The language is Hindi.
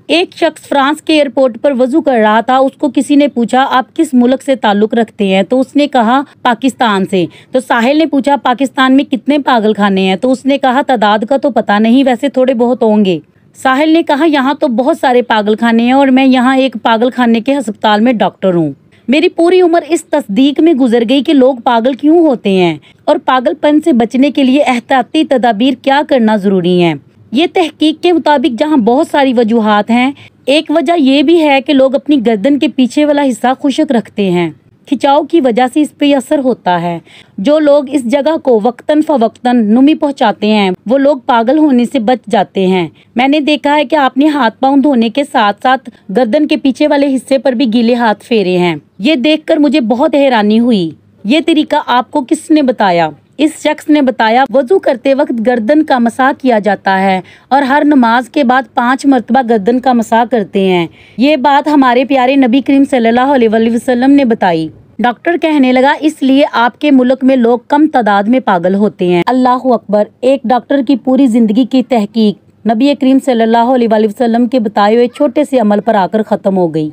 एक शख्स फ्रांस के एयरपोर्ट पर वजू कर रहा था। उसको किसी ने पूछा, आप किस मुल्क से ताल्लुक रखते हैं? तो उसने कहा, पाकिस्तान से। तो साहिल ने पूछा, पाकिस्तान में कितने पागल खाने हैं? तो उसने कहा, तादाद का तो पता नहीं, वैसे थोड़े बहुत होंगे। साहिल ने कहा, यहाँ तो बहुत सारे पागल खाने हैं और मैं यहाँ एक पागल खाने के अस्पताल में डॉक्टर हूँ। मेरी पूरी उम्र इस तस्दीक में गुजर गई कि लोग पागल क्यों होते हैं और पागलपन से बचने के लिए एहतियाती तदाबीर क्या करना जरूरी है। ये तहकीक के मुताबिक जहाँ बहुत सारी वजूहात हैं, एक वजह यह भी है कि लोग अपनी गर्दन के पीछे वाला हिस्सा खुश्क रखते हैं। खिंचाव की वजह से इस पे असर होता है। जो लोग इस जगह को वक्तन फवक्तन नुमी पहुंचाते हैं, वो लोग पागल होने से बच जाते हैं। मैंने देखा है कि आपने हाथ पांव धोने के साथ साथ गर्दन के पीछे वाले हिस्से पर भी गीले हाथ फेरे हैं। ये देखकर मुझे बहुत हैरानी हुई। ये तरीका आपको किसने बताया? इस शख्स ने बताया, वजू करते वक्त गर्दन का मसाह किया जाता है और हर नमाज के बाद 5 मरतबा गर्दन का मसाह करते हैं। ये बात हमारे प्यारे नबी करीम सल्लल्लाहु अलैहि वसल्लम ने बताई। डॉक्टर कहने लगा, इसलिए आपके मुल्क में लोग कम तादाद में पागल होते हैं। अल्लाह अकबर। एक डॉक्टर की पूरी जिंदगी की तहकीक नबी करीम सल्लल्लाहु अलैहि वसल्लम के बताए हुए छोटे से अमल पर आकर खत्म हो गई।